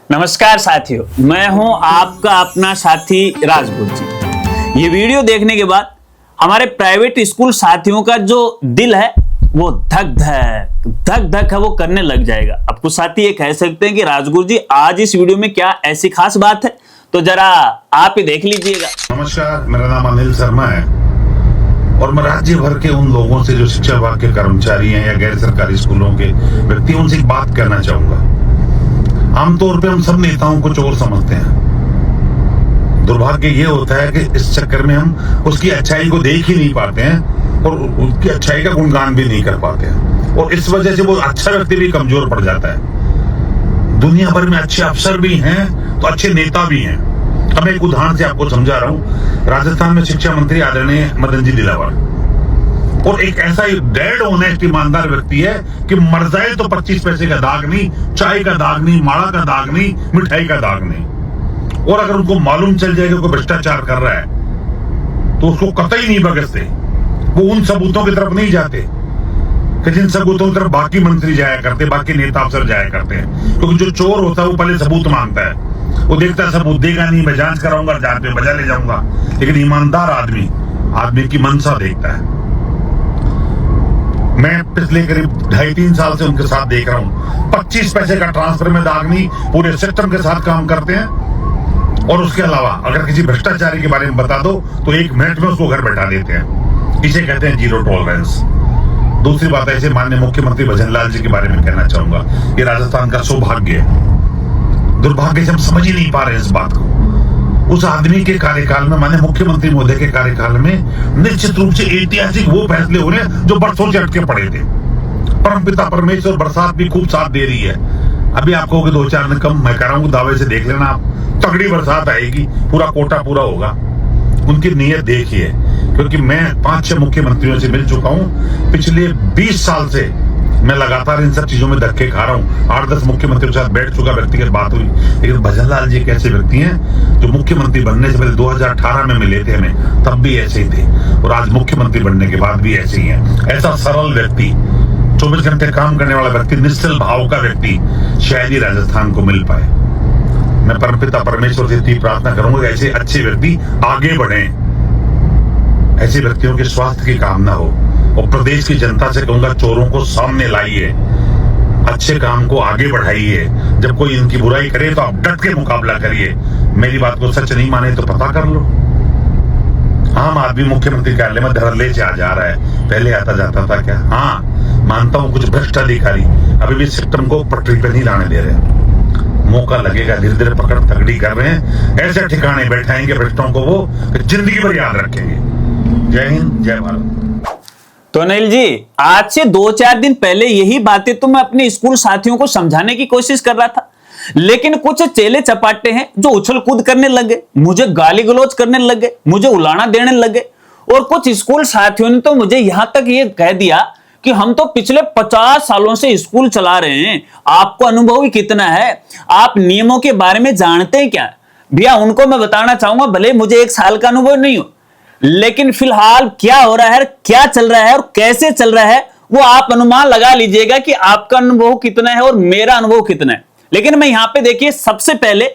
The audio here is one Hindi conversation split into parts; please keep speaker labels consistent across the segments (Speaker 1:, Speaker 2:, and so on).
Speaker 1: नमस्कार साथियों, मैं हूं आपका अपना साथी राजगुरु जी। ये वीडियो देखने के बाद हमारे प्राइवेट स्कूल साथियों का जो दिल है वो धक धक है वो करने लग जाएगा। अब कुछ साथी ये कह सकते हैं कि राजगुरु जी आज इस वीडियो में क्या ऐसी खास बात है, तो जरा आप ही देख लीजिएगा।
Speaker 2: नमस्कार, मेरा नाम अनिल शर्मा है और मैं राज्य भर के उन लोगों से जो शिक्षा विभाग के कर्मचारी हैं या गैर सरकारी स्कूलों के व्यक्ति, उनसे एक बात कहना चाहूंगा। आमतौर पे हम सब नेताओं को चोर समझते हैं। दुर्भाग्य ये होता है कि इस चक्कर में हम उसकी अच्छाई को देख ही नहीं पाते हैं और उसकी अच्छाई का गुणगान भी नहीं कर पाते हैं, और इस वजह से वो अच्छा व्यक्ति भी कमजोर पड़ जाता है। दुनिया भर में अच्छे अफसर भी हैं तो अच्छे नेता भी हैं। अब मैं एक उदाहरण से आपको समझा रहा हूँ। राजस्थान में शिक्षा मंत्री आदरणीय मदन जी दिलावर और एक ऐसा डेड ऑनेस्ट ईमानदार व्यक्ति है कि मर जाए तो 25 पैसे का दाग नहीं, चाय का दाग नहीं, माड़ा का दाग नहीं, मिठाई का दाग नहीं। और अगर उनको मालूम चल जाए कि कोई भ्रष्टाचार कर रहा है तो उसको कतई नहीं बख्शते। वो उन सबूतों की तरफ नहीं जाते कि जिन सबूतों की तरफ बाकी मंत्री जाया करते, बाकी नेता अफसर जाया करते हैं। क्योंकि जो चोर होता है वो पहले सबूत मांगता है। वो देखता है सबूत देगा नहीं, मैं जांच कराऊंगा, जांच पे बजा ले जाऊंगा। लेकिन ईमानदार आदमी की मंशा देखता है। मैं पिछले करीब 2.5-3 साल से उनके साथ देख रहा हूँ। 25 पैसे का ट्रांसफर में दाग नहीं, पूरे सिस्टम के साथ काम करते हैं। और उसके अलावा अगर किसी भ्रष्टाचारी के बारे में बता दो तो 1 मिनट में उसको घर बैठा देते हैं। इसे कहते हैं जीरो टॉलरेंस। दूसरी बात ऐसे माननीय मुख्यमंत्री भजन लाल जी के बारे में कहना चाहूंगा, ये राजस्थान का सौभाग्य है। दुर्भाग्य से हम समझ ही नहीं पा रहे इस बात को। उस आदमी के कार्यकाल में, माननीय मुख्यमंत्री महोदय के कार्यकाल में निश्चित रूप से ऐतिहासिक वो फैसले हो रहे हैं जो बरसों से अटके पड़े थे। परमपिता परमेश्वर बरसात भी खूब साथ दे रही है। अभी आप कहोगे 2-4 दिन कम, मैं कह रहा हूँ दावे से देख लेना आप, तगड़ी बरसात आएगी, पूरा कोटा पूरा होगा। उनकी नीयत देखिए, क्योंकि मैं 5-6 मुख्यमंत्रियों से मिल चुका हूँ। पिछले 20 साल से मैं लगातार इन सब चीजों में धक्के खा रहा हूँ। 8-10 मुख्यमंत्रियों के साथ बैठ चुका, व्यक्तिगत बात हुई। लेकिन भजन लाल जी एक ऐसे व्यक्ति हैं जो मुख्यमंत्री बनने से पहले 2018 में मिले थे हमें, तब भी ऐसे ही थे, और आज मुख्यमंत्री बनने के बाद भी ऐसे ही हैं। ऐसा सरल व्यक्ति, 24 घंटे काम करने वाला व्यक्ति, निश्चल भाव का व्यक्ति शायद ही राजस्थान को मिल पाए। मैं परमपिता परमेश्वर से इतनी प्रार्थना करूंगा कि ऐसे अच्छे व्यक्ति आगे बढ़े, ऐसे व्यक्तियों के स्वास्थ्य की कामना हो। और प्रदेश की जनता से कहूंगा, चोरों को सामने लाइए, अच्छे काम को आगे बढ़ाइए। जब कोई इनकी बुराई करे तो आप डट के मुकाबला करिए। मेरी बात को सच नहीं माने तो पता कर लो। आम आदमी मुख्यमंत्री कार्यालय में धड़ल्ले से आ जा रहा है, पहले आता जाता था क्या? हाँ, मानता हूं कुछ भ्रष्ट अधिकारी अभी भी सिस्टम को पटरी पर नहीं लाने दे रहे। मौका लगेगा, धीरे धीरे पकड़ तगड़ी कर रहे हैं। ऐसे ठिकाने बैठाएंगे भ्रष्टों को वो जिंदगी भर याद रखेंगे। जय हिंद, जय भारत।
Speaker 1: तो अनिल जी, आज से 2-4 दिन पहले यही बातें तो मैं अपने स्कूल साथियों को समझाने की कोशिश कर रहा था, लेकिन कुछ चेले चपाटे हैं जो उछल कूद करने लगे, मुझे गाली गलौज करने लगे, मुझे उलाना देने लगे। और कुछ स्कूल साथियों ने तो मुझे यहां तक ये कह दिया कि हम तो पिछले 50 सालों से स्कूल चला रहे हैं, आपको अनुभव ही कितना है, आप नियमों के बारे में जानते हैं क्या? भैया, उनको मैं बताना चाहूंगा, भले मुझे 1 साल का अनुभव नहीं हो, लेकिन फिलहाल क्या हो रहा है, क्या चल रहा है और कैसे चल रहा है, वो आप अनुमान लगा लीजिएगा कि आपका अनुभव कितना है और मेरा अनुभव कितना है। लेकिन मैं यहां पे देखिए, सबसे पहले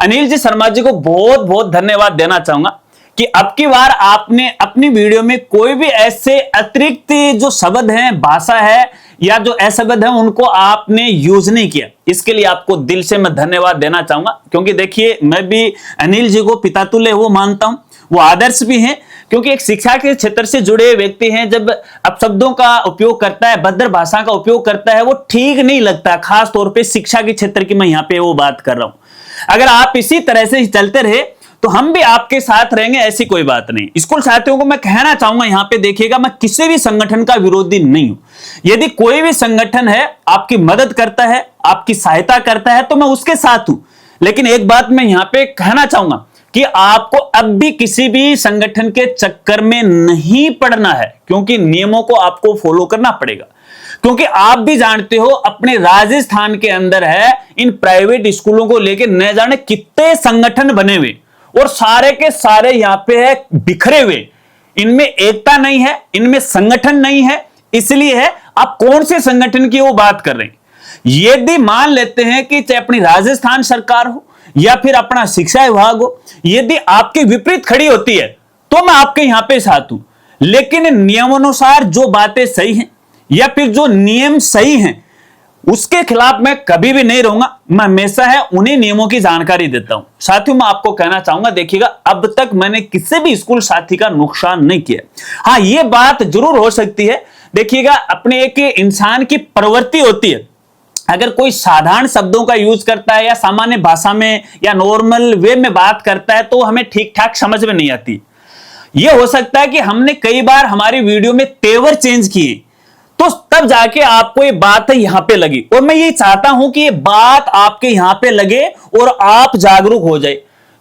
Speaker 1: अनिल जी शर्मा जी को बहुत बहुत धन्यवाद देना चाहूंगा कि अब की बार आपने अपनी वीडियो में कोई भी ऐसे अतिरिक्त जो शब्द हैं, भाषा है या जो अशब्द है, उनको आपने यूज नहीं किया। इसके लिए आपको दिल से मैं धन्यवाद देना चाहूंगा, क्योंकि देखिए, मैं भी अनिल जी को पिता तुल्य वो मानता हूं, वो आदर्श भी हैं, क्योंकि एक शिक्षा के क्षेत्र से जुड़े व्यक्ति हैं। जब अपशब्दों का उपयोग करता है, भद्र भाषा का उपयोग करता है, वो ठीक नहीं लगता। खास तौर पे शिक्षा के क्षेत्र की मैं यहां पे वो बात कर रहा हूं। अगर आप इसी तरह से चलते रहे तो हम भी आपके साथ रहेंगे, ऐसी कोई बात नहीं। स्कूल साथियों को मैं कहना चाहूंगा, यहां पे देखिएगा, मैं किसी भी संगठन का विरोधी नहीं हूं। यदि कोई भी संगठन है, आपकी मदद करता है, आपकी सहायता करता है, तो मैं उसके साथ हूं। लेकिन एक बात मैं यहां पे कहना चाहूंगा कि आपको अब भी किसी भी संगठन के चक्कर में नहीं पड़ना है, क्योंकि नियमों को आपको फॉलो करना पड़ेगा। क्योंकि आप भी जानते हो, अपने राजस्थान के अंदर है, इन प्राइवेट स्कूलों को लेकर न जाने कितने संगठन बने हुए, और सारे के सारे यहां पे है बिखरे हुए। इनमें एकता नहीं है, इनमें संगठन नहीं है। इसलिए है, आप कौन से संगठन की वो बात कर रहे हैं? यदि मान लेते हैं कि चाहे अपनी राजस्थान सरकार हो या फिर अपना शिक्षा विभाग हो, यदि आपके विपरीत खड़ी होती है तो मैं आपके यहां पे साथ हूं, लेकिन नियमानुसार जो बातें सही हैं या फिर जो नियम सही हैं उसके खिलाफ मैं कभी भी नहीं रहूंगा। मैं हमेशा है उन्हीं नियमों की जानकारी देता हूं। साथियों, मैं आपको कहना चाहूंगा, देखिएगा, अब तक मैंने किसी भी स्कूल साथी का नुकसान नहीं किया। हाँ, यह बात जरूर हो सकती है, देखिएगा, अपने एक इंसान की प्रवृत्ति होती है, अगर कोई साधारण शब्दों का यूज करता है या सामान्य भाषा में या नॉर्मल वे में बात करता है तो हमें ठीक ठाक समझ में नहीं आती। यह हो सकता है कि हमने कई बार हमारी वीडियो में तेवर चेंज किए, तो तब जाके आपको ये बात यहां पे लगी, और मैं ये चाहता हूं कि ये बात आपके यहां पे लगे और आप जागरूक हो जाए,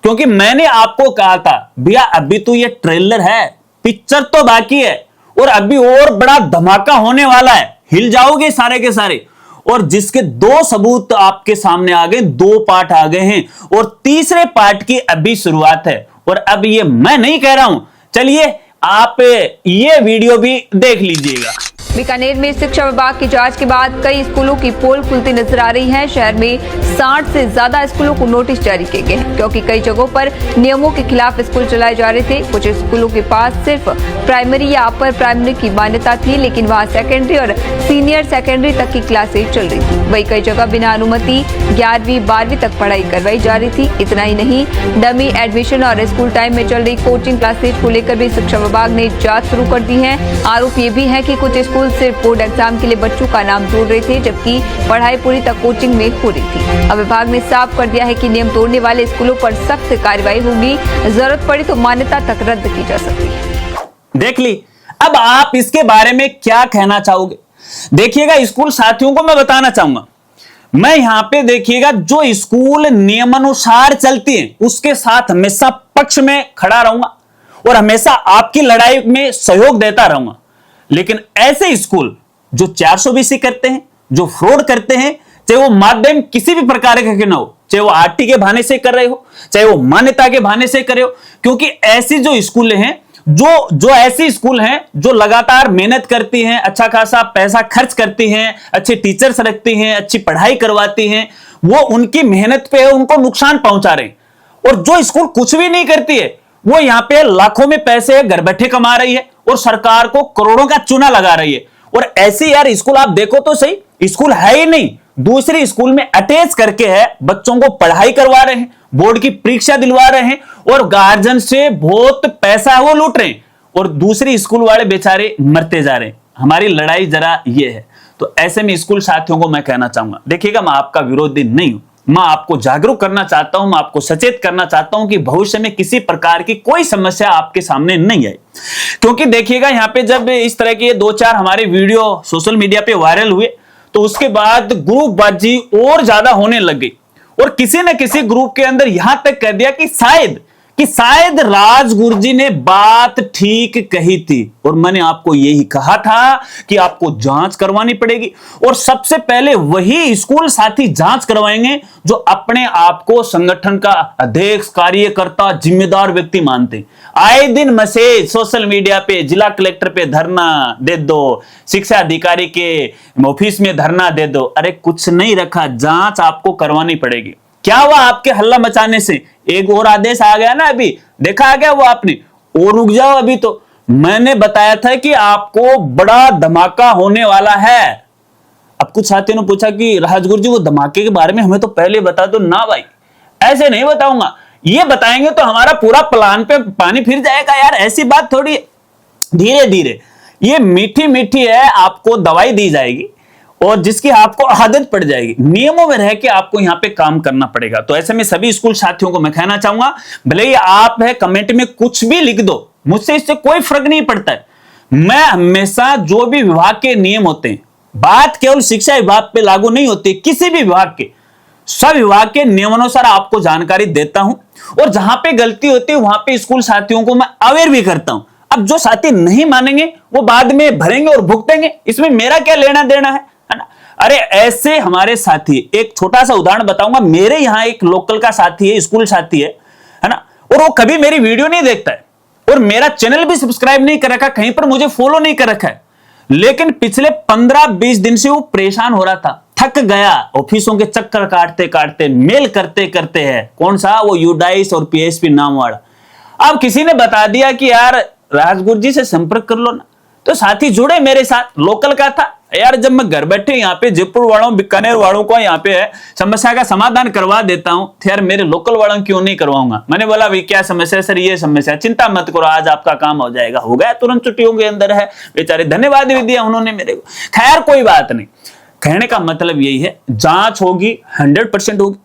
Speaker 1: क्योंकि मैंने आपको कहा था भैया अभी तो ये ट्रेलर है, पिक्चर तो बाकी है और अभी और बड़ा धमाका होने वाला है, हिल जाओगे सारे के सारे। और जिसके 2 सबूत आपके सामने आ गए, 2 पार्ट आ गए हैं और तीसरे पार्ट की अभी शुरुआत है। और अब ये मैं नहीं कह रहा हूं, चलिए आप ये वीडियो भी देख लीजिएगा।
Speaker 3: बीकानेर में शिक्षा विभाग की जांच के बाद कई स्कूलों की पोल खुलती नजर आ रही है। शहर में 60 से ज्यादा स्कूलों को नोटिस जारी किए गए हैं, क्योंकि कई जगहों पर नियमों के खिलाफ स्कूल चलाए जा रहे थे। कुछ स्कूलों के पास सिर्फ प्राइमरी या अपर प्राइमरी की मान्यता थी, लेकिन वहां सेकेंडरी और सीनियर सेकेंडरी तक की क्लासेज चल रही थी। वही कई जगह बिना अनुमति 11वीं 12वीं तक पढ़ाई करवाई जा रही थी। इतना ही नहीं, डमी एडमिशन और स्कूल टाइम में चल रही कोचिंग क्लासेज को लेकर भी शिक्षा विभाग ने जांच शुरू कर दी है। आरोप ये भी है कि कुछ स्कूल सिर्फ बोर्ड एग्जाम के लिए बच्चों का नाम जोड़ रहे थे, जबकि पढ़ाई पूरी तक कोचिंग में हो रही थी। अब विभाग ने साफ कर दिया है कि नियम तोड़ने वाले स्कूलों पर सख्त कार्रवाई होगी, जरूरत पड़ी तो मान्यता तक रद्द की जा सकती है।
Speaker 1: देख ली, अब आप इसके बारे में क्या कहना चाहोगे? देखिएगा, स्कूल साथियों को मैं बताना चाहूंगा, मैं यहां पे देखिएगा जो स्कूल नियमानुसार चलती है उसके साथ हमेशा पक्ष में खड़ा रहूंगा और हमेशा आपकी लड़ाई में सहयोग देता रहूंगा। लेकिन ऐसे स्कूल जो 420 करते हैं, जो फ्रॉड करते हैं, चाहे वो माध्यम किसी भी प्रकार का क्यों ना हो, चाहे वो आरटी के बहाने से कर रहे हो, चाहे वो मान्यता के बहाने से कर रहे हो, क्योंकि ऐसी जो स्कूल हैं, जो ऐसी स्कूल हैं जो लगातार मेहनत करती हैं, अच्छा खासा पैसा खर्च करती हैं, अच्छे टीचर्स रखती हैं, अच्छी पढ़ाई करवाती हैं, वो उनकी मेहनत पे उनको नुकसान पहुंचा रहे हैं। और जो स्कूल कुछ भी नहीं करती है वो यहां पे लाखों में पैसे घर बैठे कमा रही है और सरकार को करोड़ों का चूना लगा रही है। और ऐसे यार स्कूल आप देखो तो सही, स्कूल है ही नहीं, दूसरी स्कूल में अटैच करके है, बच्चों को पढ़ाई करवा रहे हैं, बोर्ड की परीक्षा दिलवा रहे हैं और गार्जियन से बहुत पैसा वो लूट रहे हैं और दूसरी स्कूल वाले बेचारे मरते जा रहे हैं। हमारी लड़ाई जरा ये है। तो ऐसे में स्कूल साथियों को मैं कहना चाहूंगा, देखिएगा, मैं आपका विरोधी नहीं हूं, मैं आपको जागरूक करना चाहता हूं, मैं आपको सचेत करना चाहता हूं कि भविष्य में किसी प्रकार की कोई समस्या आपके सामने नहीं आए। क्योंकि देखिएगा, यहां पे जब इस तरह के 2-4 हमारे वीडियो सोशल मीडिया पे वायरल हुए तो उसके बाद ग्रुपबाजी और ज्यादा होने लग गई और किसी न किसी ग्रुप के अंदर यहां तक कह दिया कि शायद राजगुरु जी ने बात ठीक कही थी। और मैंने आपको यही कहा था कि आपको जांच करवानी पड़ेगी और सबसे पहले वही स्कूल साथी जांच करवाएंगे जो अपने आप को संगठन का अध्यक्ष, कार्यकर्ता, जिम्मेदार व्यक्ति मानते। आए दिन मैसेज सोशल मीडिया पे, जिला कलेक्टर पे धरना दे दो, शिक्षा अधिकारी के ऑफिस में धरना दे दो। अरे कुछ नहीं रखा, जांच आपको करवानी पड़ेगी। क्या हुआ आपके हल्ला मचाने से? एक और आदेश आ गया ना, अभी देखा आ गया वो आपने, और रुक जाओ, अभी तो मैंने बताया था कि आपको बड़ा धमाका होने वाला है। अब कुछ साथियों ने पूछा कि राजगुरु जी वो धमाके के बारे में हमें तो पहले बता दो। ना भाई, ऐसे नहीं बताऊंगा, ये बताएंगे तो हमारा पूरा प्लान पे पानी फिर जाएगा यार, ऐसी बात थोड़ी। धीरे धीरे ये मीठी मीठी है, आपको दवाई दी जाएगी और जिसकी आपको आदत पड़ जाएगी। नियमों में रह के आपको यहां पे काम करना पड़ेगा। तो ऐसे में सभी स्कूल साथियों को मैं कहना चाहूंगा, भले ही आप है कमेंट में कुछ भी लिख दो, मुझसे इससे कोई फर्क नहीं पड़ता है। मैं हमेशा जो भी विभाग के नियम होते हैं, बात केवल शिक्षा विभाग पे लागू नहीं होती, किसी भी विभाग के, सब विभाग के नियमानुसार आपको जानकारी देता हूं और जहां पे गलती होती है वहां पे स्कूल साथियों को मैं अवेयर भी करता हूं। अब जो साथी नहीं मानेंगे वो बाद में भरेंगे और भुगतेंगे, इसमें मेरा क्या लेना देना है ना? अरे ऐसे हमारे साथी, एक छोटा सा उदाहरण बताऊंगा। मेरे यहां एक लोकल का साथी है, स्कूल साथी है ना, और वो कभी मेरी वीडियो नहीं देखता है और मेरा चैनल भी सब्सक्राइब नहीं कर रखा, कहीं पर मुझे फॉलो नहीं कर रखा है, लेकिन पिछले 15-20 दिन से वो परेशान हो रहा था, थक गया ऑफिसों के चक्कर काटते काटते, मेल करते करते है, कौन सा वो यूडाइस और पीएचपी नाम वाला। अब किसी ने बता दिया कि यार राजगुरु जी से संपर्क कर लो ना, तो साथी जुड़े मेरे साथ, लोकल का था यार, जब मैं घर बैठे यहाँ पे जयपुर वालों बीकानेर वालों को यहाँ पे है समस्या का समाधान करवा देता हूँ, तो यार मेरे लोकल वालों क्यों नहीं करवाऊंगा। मैंने बोला भाई क्या समस्या सर, ये समस्या, चिंता मत करो आज आपका काम हो जाएगा। हो गया, तुरंत छुट्टियों के अंदर है, बेचारे धन्यवाद भी दिया उन्होंने मेरे को। खैर कोई बात नहीं, कहने का मतलब यही है, जांच होगी 100% होगी,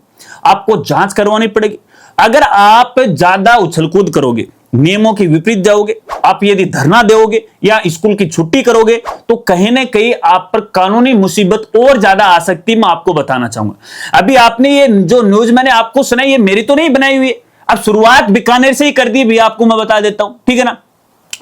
Speaker 1: आपको जांच करवानी पड़ेगी। अगर आप ज्यादा उछलकूद करोगे, नियमों के विपरीत जाओगे, आप यदि धरना दोगे या स्कूल की छुट्टी करोगे, तो कहीं ना कहीं आप पर कानूनी मुसीबत और ज्यादा आ सकती है। मैं आपको बताना चाहूंगा, अभी आपने ये जो न्यूज मैंने आपको सुनाई, ये मेरी तो नहीं बनाई हुई है, अब शुरुआत बीकानेर से ही कर दी भी, आपको मैं बता देता हूं, ठीक है ना।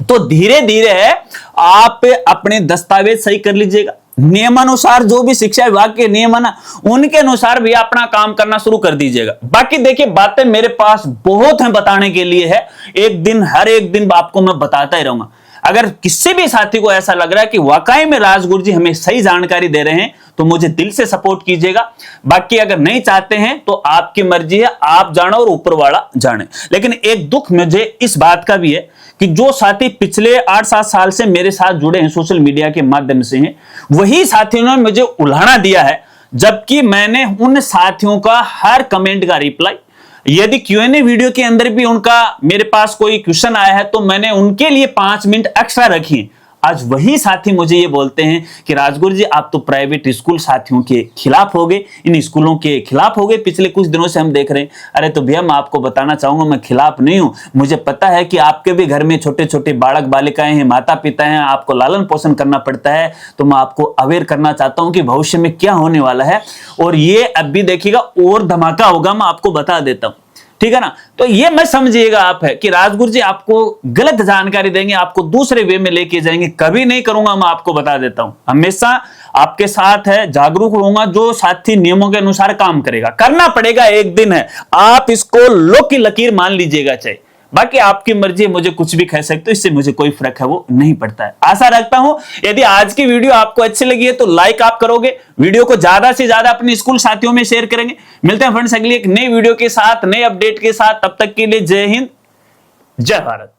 Speaker 1: तो धीरे धीरे है आप अपने दस्तावेज सही कर लीजिएगा, नियमानुसार जो भी शिक्षा विभाग के नियम है ना, उनके अनुसार भी अपना काम करना शुरू कर दीजिएगा। बाकी देखिए बातें मेरे पास बहुत हैं बताने के लिए है, एक दिन हर एक दिन आपको मैं बताता ही रहूंगा। अगर किसी भी साथी को ऐसा लग रहा है कि वाकई में राजगुरु जी हमें सही जानकारी दे रहे हैं, तो मुझे दिल से सपोर्ट कीजिएगा। बाकी अगर नहीं चाहते हैं तो आपकी मर्जी है, आप जानो और ऊपर वाला जाने। लेकिन एक दुख मुझे इस बात का भी है कि जो साथी पिछले 8-7 साल से मेरे साथ जुड़े हैं, सोशल मीडिया के माध्यम से हैं, वही साथियों ने मुझे उल्हाड़ा दिया है, जबकि मैंने उन साथियों का हर कमेंट का रिप्लाई, यदि Q&A वीडियो के अंदर भी उनका मेरे पास कोई क्वेश्चन आया है तो मैंने उनके लिए 5 मिनट एक्स्ट्रा रखी। आज वही साथी मुझे ये बोलते हैं कि राजगुरु जी आप तो प्राइवेट स्कूल साथियों के खिलाफ हो गए, इन स्कूलों के खिलाफ हो गए, पिछले कुछ दिनों से हम देख रहे हैं। अरे तो भैया मैं आपको बताना चाहूंगा, मैं खिलाफ नहीं हूं, मुझे पता है कि आपके भी घर में छोटे छोटे बालक बालिकाएं हैं, माता पिता हैं, आपको लालन पोषण करना पड़ता है। तो मैं आपको अवेयर करना चाहता हूं कि भविष्य में क्या होने वाला है, और ये अब भी देखिएगा और धमाका होगा, मैं आपको बता देता हूं, ठीक है ना। तो ये मैं समझिएगा आप है कि राजगुरु जी आपको गलत जानकारी देंगे, आपको दूसरे वे में लेके जाएंगे, कभी नहीं करूंगा, मैं आपको बता देता हूं। हमेशा आपके साथ है, जागरूक रहूंगा, जो साथी नियमों के अनुसार काम करेगा, करना पड़ेगा, एक दिन है, आप इसको लो की लकीर मान लीजिएगा चाहे, बाकी आपकी मर्जी है, मुझे कुछ भी कह सकते हो, इससे मुझे कोई फर्क है वो नहीं पड़ता है। आशा रखता हूं यदि आज की वीडियो आपको अच्छी लगी है तो लाइक आप करोगे, वीडियो को ज्यादा से ज्यादा अपने स्कूल साथियों में शेयर करेंगे। मिलते हैं फ्रेंड्स अगली एक नई वीडियो के साथ, नए अपडेट के साथ, तब तक के लिए जय हिंद, जय भारत।